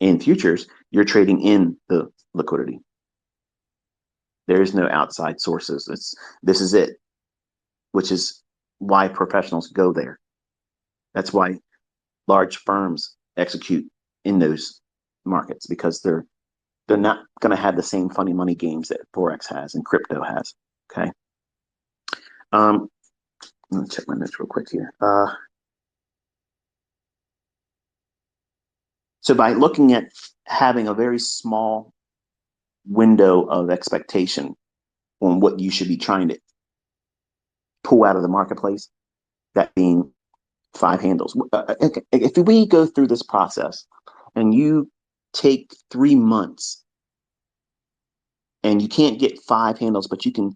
In futures, you're trading in the liquidity. There is no outside sources. This is it, which is why professionals go there. That's why large firms execute in those markets, because they're not going to have the same funny money games that forex has and crypto has. Okay. Um, let me check my notes real quick here. So by looking at having a very small window of expectation on what you should be trying to pull out of the marketplace, that being five handles. If we go through this process and you take 3 months and you can't get five handles, but you can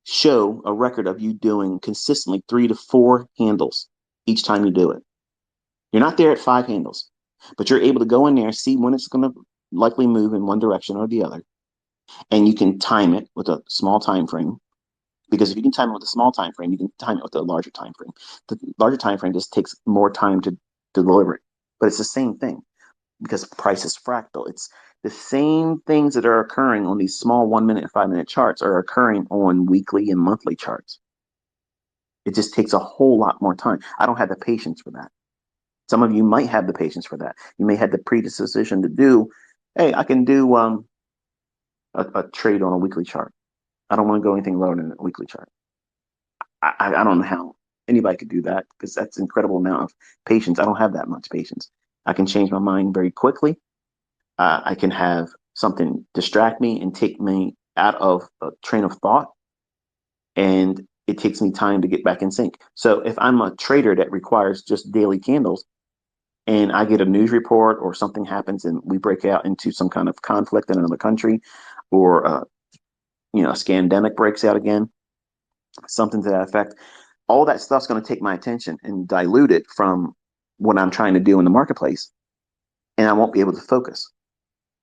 show a record of you doing consistently 3 to 4 handles each time you do it. You're not there at five handles, but you're able to go in there, see when it's going to likely move in one direction or the other, and you can time it with a small time frame. Because if you can time it with a small time frame, you can time it with a larger time frame. The larger time frame just takes more time to deliver it, but it's the same thing because price is fractal. It's the same things that are occurring on these small 1 minute and 5 minute charts are occurring on weekly and monthly charts. It just takes a whole lot more time. I don't have the patience for that. Some of you might have the patience for that. You may have the predisposition to do, hey, I can do a trade on a weekly chart. I don't want to go anything lower than a weekly chart. I don't know how anybody could do that because that's an incredible amount of patience. I don't have that much patience. I can change my mind very quickly. I can have something distract me and take me out of a train of thought, and it takes me time to get back in sync. So if I'm a trader that requires just daily candles, and I get a news report or something happens and we break out into some kind of conflict in another country, or a scandemic breaks out again, something to that effect, all that stuff's going to take my attention and dilute it from what I'm trying to do in the marketplace, and I won't be able to focus.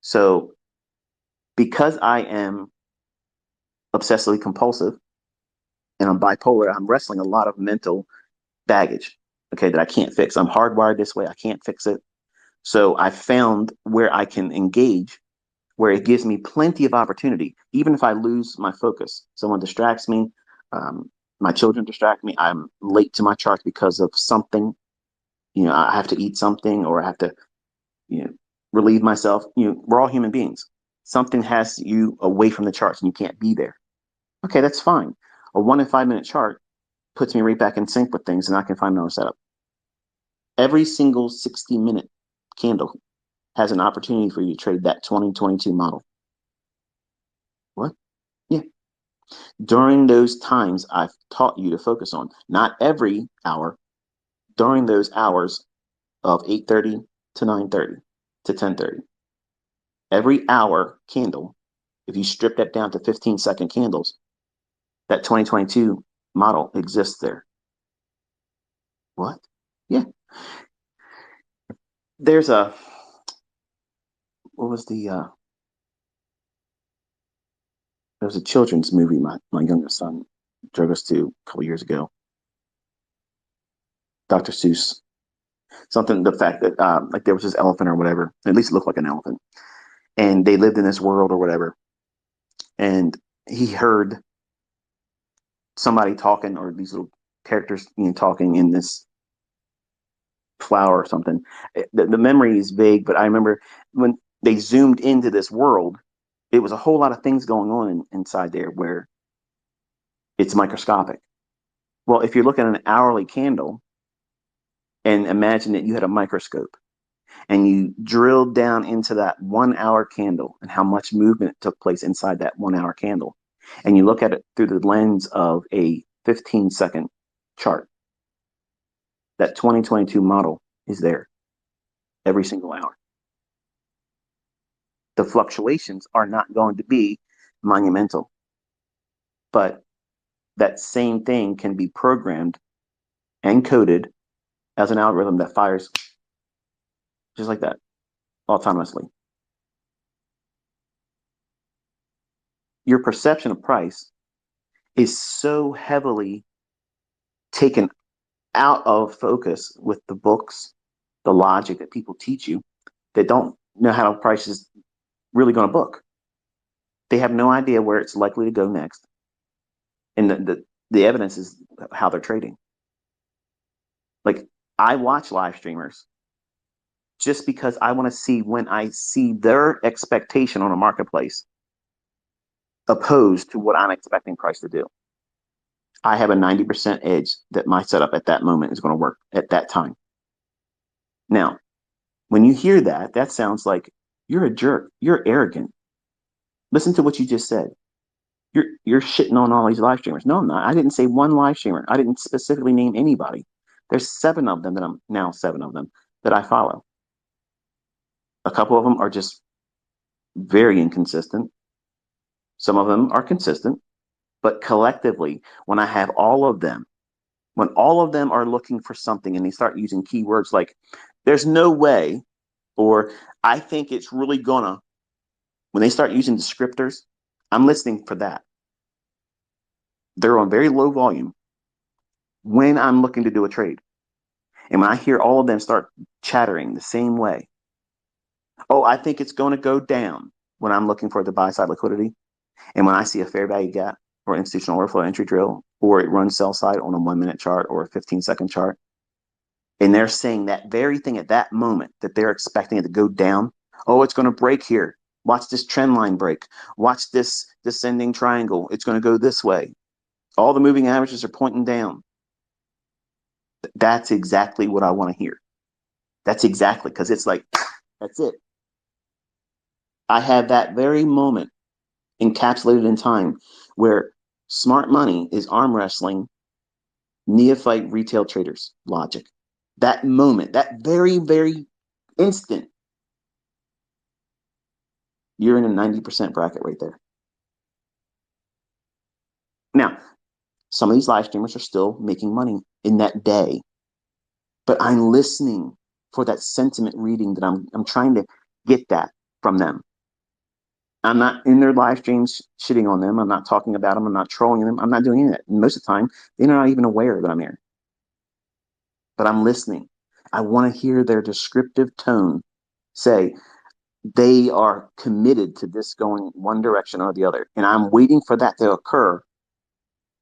So because I am obsessively compulsive and I'm bipolar, I'm wrestling a lot of mental baggage, okay, that I can't fix. I'm hardwired this way. I can't fix it. So I found where I can engage, where it gives me plenty of opportunity, even if I lose my focus. Someone distracts me. My children distract me. I'm late to my chart because of something. I have to eat something, or I have to, you know, relieve myself. We're all human beings. Something has you away from the charts and you can't be there. Okay, that's fine. A 1 in 5 minute chart puts me right back in sync with things, and I can find another setup. Every single 60-minute candle has an opportunity for you to trade that 2022 model. What? Yeah. During those times, I've taught you to focus on, not every hour, during those hours of 8:30 to 9:30 to 10:30. Every hour candle, if you strip that down to 15-second candles, that 2022 model exists there. What? Yeah. There's what was there was a children's movie my youngest son drove us to a couple years ago. Dr. Seuss. Something, the fact that like there was this elephant or whatever, at least it looked like an elephant, and they lived in this world or whatever, and he heard somebody talking, or these little characters talking in this flower or something. The memory is vague, but I remember when they zoomed into this world, it was a whole lot of things going on inside there where it's microscopic. Well, if you're looking at an hourly candle and imagine that you had a microscope and you drilled down into that 1 hour candle and how much movement took place inside that 1 hour candle, and you look at it through the lens of a 15-second chart, that 2022 model is there every single hour. The fluctuations are not going to be monumental, but that same thing can be programmed and coded as an algorithm that fires just like that autonomously. Your perception of price is so heavily taken out of focus with the books, the logic that people teach you, that don't know how the price is really going to book. They have no idea where it's likely to go next. And the evidence is how they're trading. Like, I watch live streamers just because I want to see when I see their expectation on a marketplace opposed to what I'm expecting price to do. I have a 90% edge that my setup at that moment is going to work at that time. Now, when you hear that, that sounds like you're a jerk. You're arrogant. Listen to what you just said. You're shitting on all these live streamers. No, I'm not. I didn't say one live streamer. I didn't specifically name anybody. There's seven of them that I follow. A couple of them are just very inconsistent. Some of them are consistent, but collectively, when I have all of them, when all of them are looking for something and they start using keywords like there's no way, or I think it's really gonna, when they start using descriptors, I'm listening for that. They're on very low volume when I'm looking to do a trade. And when I hear all of them start chattering the same way, oh, I think it's going to go down when I'm looking for the buy side liquidity. And when I see a fair value gap or institutional order flow entry drill, or it runs sell side on a 1 minute chart or a 15-second chart, and they're saying that very thing at that moment that they're expecting it to go down, oh, it's going to break here. Watch this trend line break. Watch this descending triangle. It's going to go this way. All the moving averages are pointing down. That's exactly what I want to hear. That's exactly, because it's like, that's it. I have that very moment encapsulated in time where smart money is arm wrestling neophyte retail traders logic. That moment, that very, very instant, you're in a 90% bracket right there. Now, some of these live streamers are still making money in that day, but I'm listening for that sentiment reading that I'm trying to get that from them. I'm not in their live streams shitting on them. I'm not talking about them. I'm not trolling them. I'm not doing any of that. And most of the time, they're not even aware that I'm here. But I'm listening. I want to hear their descriptive tone say they are committed to this going one direction or the other. And I'm waiting for that to occur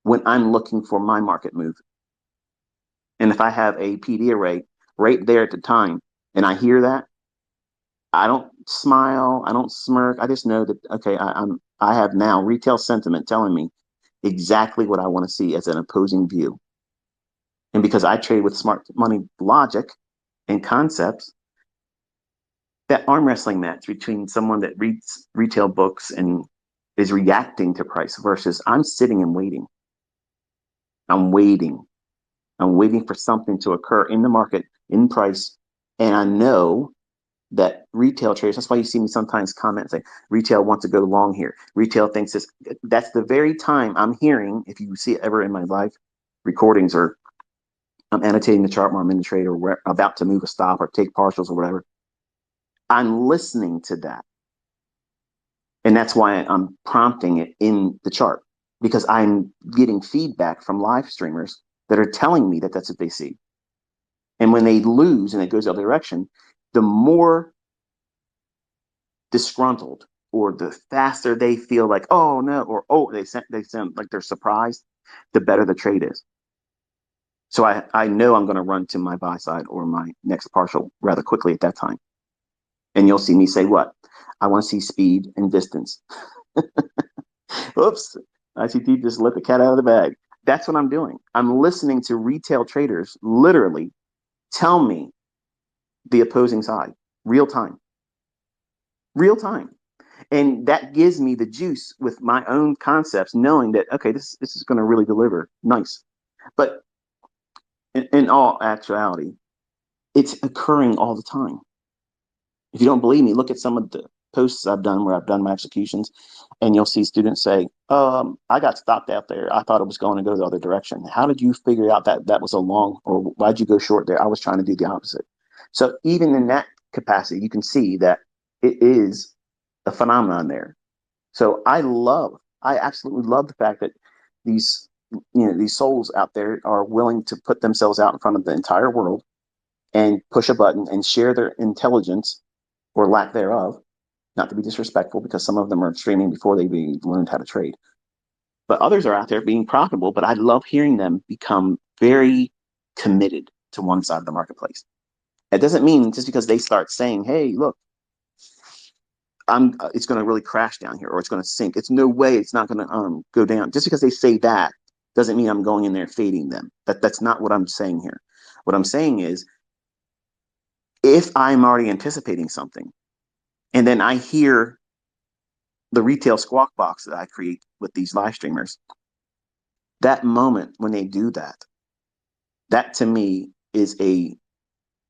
when I'm looking for my market move. And if I have a PD array right there at the time and I hear that, I don't smile, I don't smirk. I just know that, okay, I have now retail sentiment telling me exactly what I want to see as an opposing view. And because I trade with smart money logic and concepts, that arm wrestling match between someone that reads retail books and is reacting to price versus I'm sitting and waiting. I'm waiting. I'm waiting for something to occur in the market, in price. And I know that retail traders, that's why you see me sometimes comment say, retail wants to go long here. Retail thinks this. That's the very time I'm hearing, if you see it ever in my live recordings, or I'm annotating the chart while I'm in the trade, or we're about to move a stop or take partials or whatever, I'm listening to that. And that's why I'm prompting it in the chart, because I'm getting feedback from live streamers that are telling me that that's what they see. And when they lose and it goes the other direction, the more disgruntled or the faster they feel like, oh no, or oh, they sound like they're surprised, the better the trade is. So I know I'm going to run to my buy side or my next partial rather quickly at that time. And you'll see me say what? I want to see speed and distance. Oops, ICT just let the cat out of the bag. That's what I'm doing. I'm listening to retail traders literally tell me the opposing side, real time. Real time. And that gives me the juice with my own concepts, knowing that, okay, this is going to really deliver. Nice. But in all actuality, it's occurring all the time. If you don't believe me, look at some of the posts I've done where I've done my executions, and you'll see students say, I got stopped out there. I thought it was going to go the other direction. How did you figure out that that was a long, or why'd you go short there? I was trying to do the opposite. So even in that capacity, you can see that it is a phenomenon there. So I absolutely love the fact that these, these souls out there are willing to put themselves out in front of the entire world and push a button and share their intelligence or lack thereof, not to be disrespectful, because some of them are streaming before they even learned how to trade. But others are out there being profitable, but I love hearing them become very committed to one side of the marketplace. It doesn't mean just because they start saying, hey, look, it's going to really crash down here, or it's going to sink. It's no way it's not going to go down. Just because they say that doesn't mean I'm going in there fading them. That's not what I'm saying here. What I'm saying is, if I'm already anticipating something, and then I hear the retail squawk box that I create with these live streamers, that moment when they do that, that to me is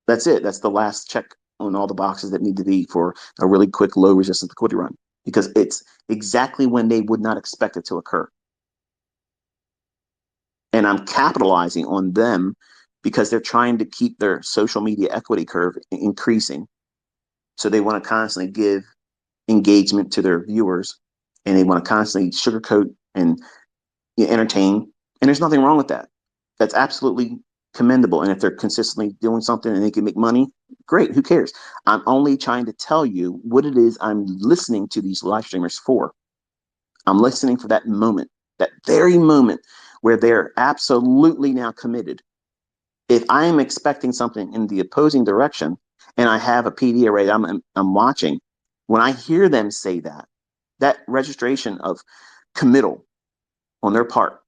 that's it. That's the last check on all the boxes that need to be for a really quick, low resistance liquidity run, because it's exactly when they would not expect it to occur. And I'm capitalizing on them because they're trying to keep their social media equity curve increasing. So they want to constantly give engagement to their viewers, and they want to constantly sugarcoat and entertain. And there's nothing wrong with that. That's absolutely commendable. And if they're consistently doing something and they can make money, great. Who cares? I'm only trying to tell you what it is I'm listening to these live streamers for. I'm listening for that moment, that very moment where they're absolutely now committed. If I am expecting something in the opposing direction and I have a PD array that I'm watching, when I hear them say that, that registration of committal on their part,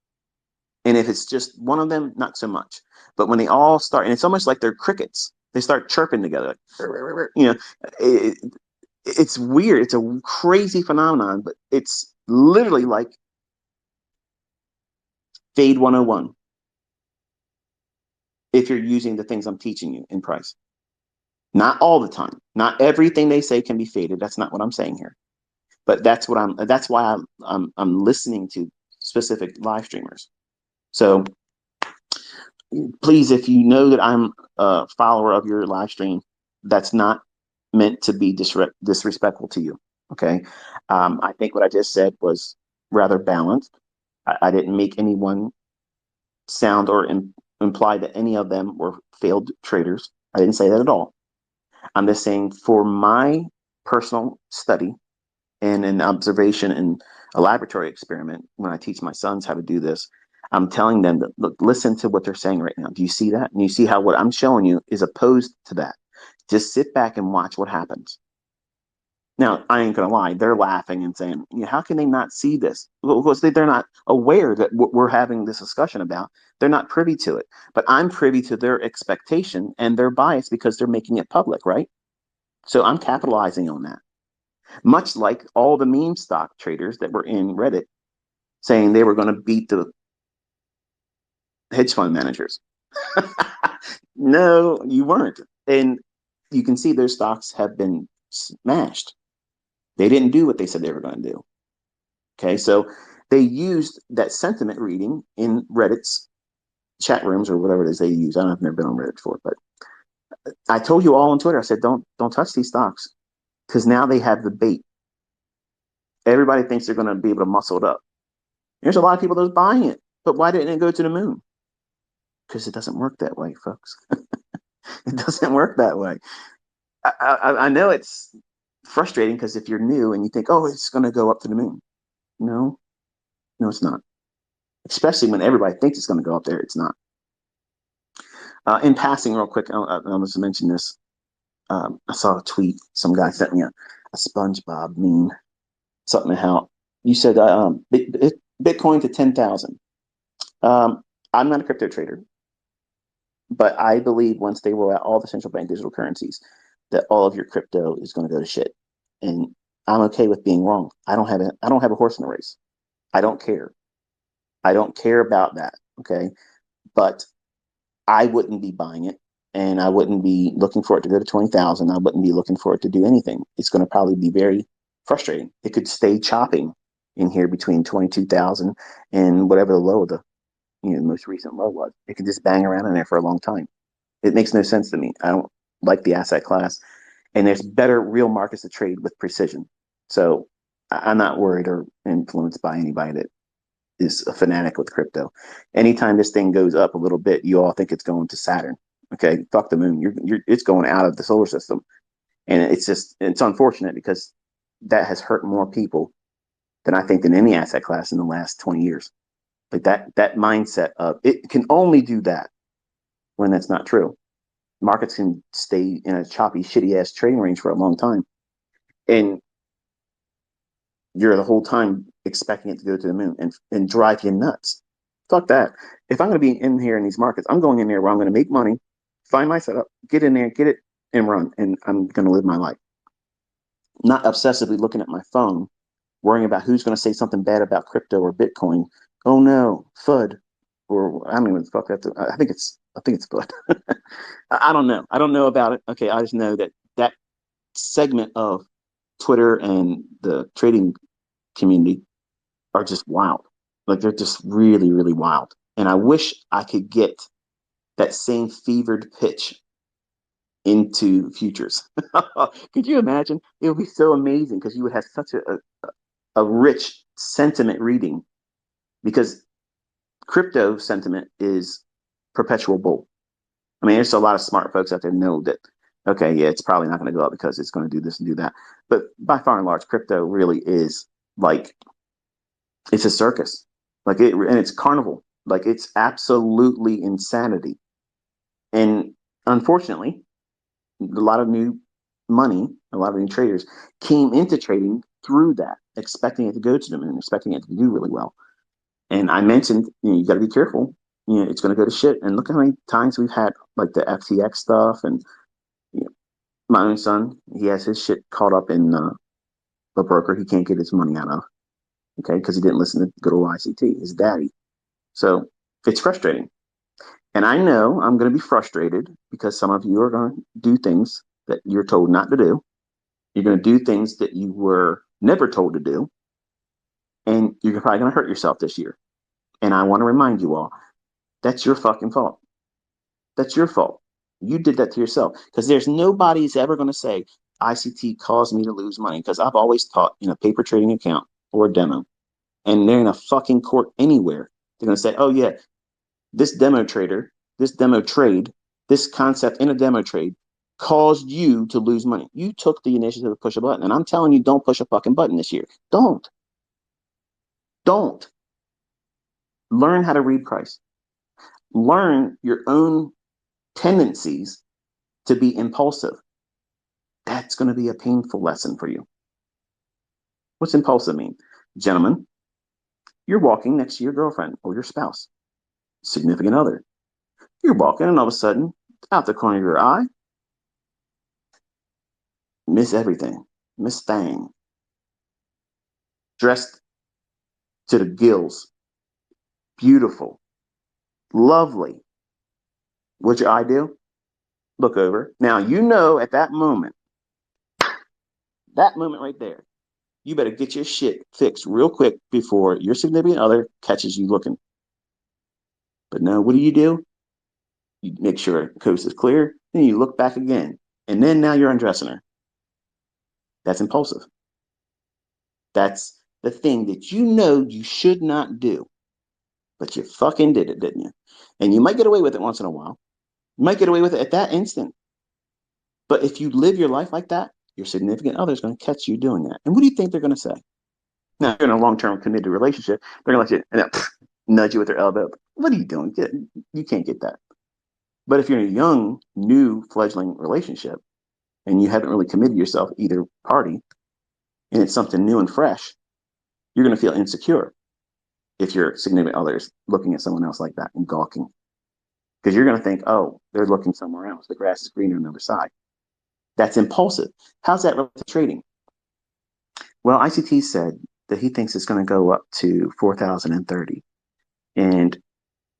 and if it's just one of them, not so much. But when they all start, and it's almost like they're crickets, they start chirping together. You know, it, it's weird. It's a crazy phenomenon, but it's literally like Fade 101 if you're using the things I'm teaching you in price. Not all the time. Not everything they say can be faded. That's not what I'm saying here. But that's why I'm listening to specific live streamers. So please, if you know that I'm a follower of your live stream, that's not meant to be disrespectful to you. Okay. I think what I just said was rather balanced. I didn't make anyone sound or imply that any of them were failed traders. I didn't say that at all. I'm just saying, for my personal study and an observation and a laboratory experiment, when I teach my sons how to do this, I'm telling them that, look, listen to what they're saying right now. Do you see that? And you see how what I'm showing you is opposed to that. Just sit back and watch what happens. Now, I ain't going to lie. They're laughing and saying, how can they not see this? Well, because they're not aware that what we're having this discussion about. They're not privy to it. But I'm privy to their expectation and their bias because they're making it public, right? So I'm capitalizing on that. Much like all the meme stock traders that were in Reddit saying they were going to beat the hedge fund managers. No, you weren't. And you can see their stocks have been smashed. They didn't do what they said they were going to do. Okay, so they used that sentiment reading in Reddit's chat rooms or whatever it is they use. I don't know, I've never been on Reddit before, but I told you all on Twitter. I said, don't touch these stocks, because now they have the bait. Everybody thinks they're going to be able to muscle it up. There's a lot of people that's buying it, but why didn't it go to the moon? Because it doesn't work that way, folks. It doesn't work that way. I know it's frustrating, because if you're new and you think, oh, it's going to go up to the moon. No, no, it's not. Especially when everybody thinks it's going to go up there, it's not. In passing, real quick, I'll just mention this. I saw a tweet. Some guy sent me a SpongeBob meme. Something how you said Bitcoin to 10,000. I'm not a crypto trader, but I believe once they roll out all the central bank digital currencies, that all of your crypto is going to go to shit. And I'm okay with being wrong. I don't have a horse in the race. I don't care. I don't care about that. Okay. But I wouldn't be buying it, and I wouldn't be looking for it to go to 20,000. I wouldn't be looking for it to do anything. It's going to probably be very frustrating. It could stay chopping in here between 22,000 and whatever the low of the most recent low was. It could just bang around in there for a long time. It makes no sense to me. I don't like the asset class, and there's better real markets to trade with precision. So I'm not worried or influenced by anybody that is a fanatic with crypto. Anytime this thing goes up a little bit, you all think it's going to Saturn. Okay, fuck the moon. It's going out of the solar system. And it's unfortunate because that has hurt more people than I think than any asset class in the last 20 years. Like that mindset of it can only do that when that's not true. Markets can stay in a choppy, shitty ass trading range for a long time. And you're the whole time expecting it to go to the moon and drive you nuts. Fuck that. If I'm going to be in here in these markets, I'm going in there where I'm going to make money, find my setup, get in there, get it, and run. And I'm going to live my life. Not obsessively looking at my phone, worrying about who's going to say something bad about crypto or Bitcoin. Oh no, FUD, or I don't even fuck that. I think it's FUD. I don't know. I don't know about it. Okay, I just know that segment of Twitter and the trading community are just wild. Like they're just really, really wild. And I wish I could get that same fevered pitch into futures. Could you imagine? It would be so amazing because you would have such a rich sentiment reading because crypto sentiment is perpetual bull. I mean, there's a lot of smart folks out there know that, okay, yeah, it's probably not going to go up because it's going to do this and do that. But by far and large, crypto really is like, it's a circus. And it's carnival. Like, it's absolutely insanity. And unfortunately, a lot of new money, a lot of new traders came into trading through that, expecting it to go to them and expecting it to do really well. And I mentioned, you got to be careful. It's going to go to shit. And look how many times we've had like the FTX stuff. And you know, my own son, he has his shit caught up in a broker he can't get his money out of. Okay, because he didn't listen to good old ICT, his daddy. So it's frustrating. And I know I'm going to be frustrated because some of you are going to do things that you're told not to do. You're going to do things that you were never told to do. And you're probably going to hurt yourself this year. And I want to remind you all, that's your fucking fault. That's your fault. You did that to yourself because there's nobody's ever going to say ICT caused me to lose money because I've always taught in a paper trading account or a demo, and they're in a fucking court anywhere. They're going to say, oh, yeah, this demo trader, this demo trade, this concept in a demo trade caused you to lose money. You took the initiative to push a button. And I'm telling you, don't push a fucking button this year. Don't. Don't. Learn how to read price. Learn your own tendencies to be impulsive. That's going to be a painful lesson for you. What's impulsive mean? Gentlemen, you're walking next to your girlfriend or your spouse, significant other. You're walking, and all of a sudden, out the corner of your eye, Miss Everything, Miss Thang, dressed to the gills, beautiful, lovely. What's your eye do? Look over. Now, at that moment right there, you better get your shit fixed real quick before your significant other catches you looking. But no, what do? You make sure the coast is clear, then you look back again. And then now you're undressing her. That's impulsive. That's the thing that you should not do. But you fucking did it, didn't you? And you might get away with it once in a while. You might get away with it at that instant. But if you live your life like that, your significant other is going to catch you doing that. And what do you think they're going to say? Now, if you're in a long-term committed relationship, they're going to let you nudge you with their elbow. What are you doing? You can't get that. But if you're in a young, new, fledgling relationship and you haven't really committed yourself either party, and it's something new and fresh, you're going to feel insecure if your significant other is looking at someone else like that and gawking. Because you're going to think, oh, they're looking somewhere else. The grass is greener on the other side. That's impulsive. How's that related to trading? Well, ICT said that he thinks it's going to go up to 4,030. And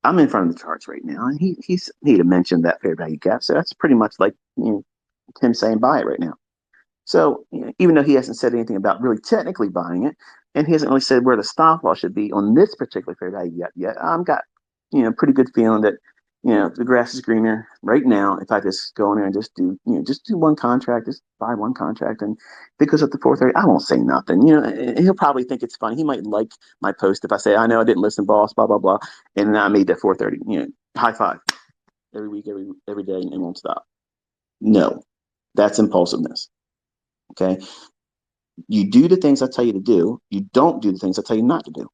I'm in front of the charts right now, and he had mentioned that fair value gap. So that's pretty much like him saying buy it right now. So even though he hasn't said anything about really technically buying it, and he hasn't really said where the stop loss should be on this particular fair value yet, I've got pretty good feeling that the grass is greener right now. If I just go in there and just do one contract, just buy one contract, and if it goes up to 430, I won't say nothing. And he'll probably think it's funny. He might like my post if I say, I know I didn't listen, boss, blah blah blah, and I made that 430. High five every week, every day, and it won't stop. No, that's impulsiveness. Okay. You do the things I tell you to do. You don't do the things I tell you not to do.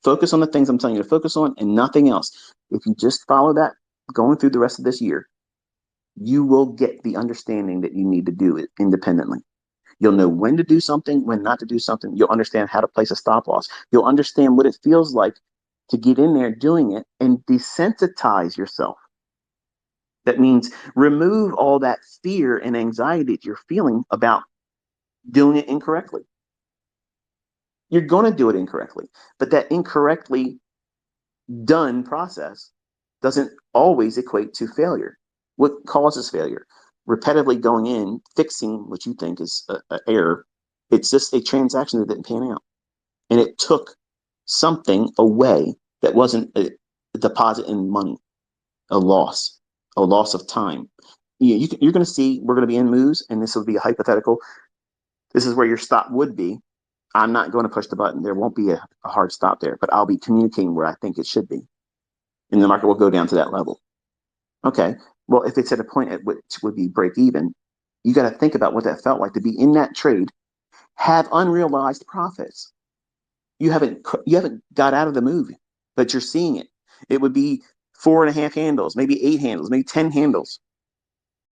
Focus on the things I'm telling you to focus on and nothing else. If you just follow that going through the rest of this year, you will get the understanding that you need to do it independently. You'll know when to do something, when not to do something. You'll understand how to place a stop loss. You'll understand what it feels like to get in there doing it and desensitize yourself. That means remove all that fear and anxiety that you're feeling about doing it incorrectly. You're going to do it incorrectly, but that incorrectly done process doesn't always equate to failure. What causes failure? Repetitively going in, fixing what you think is an error. It's just a transaction that didn't pan out. And it took something away that wasn't a deposit in money, a loss of time. You're going to see, we're going to be in moves, and this will be a hypothetical. This is where your stop would be. I'm not going to push the button. There won't be a hard stop there, but I'll be communicating where I think it should be. And the market will go down to that level. Okay. Well, if it's at a point at which would be break even, you got to think about what that felt like to be in that trade, have unrealized profits. You haven't got out of the move, but you're seeing it. It would be 4.5 handles, maybe 8 handles, maybe 10 handles.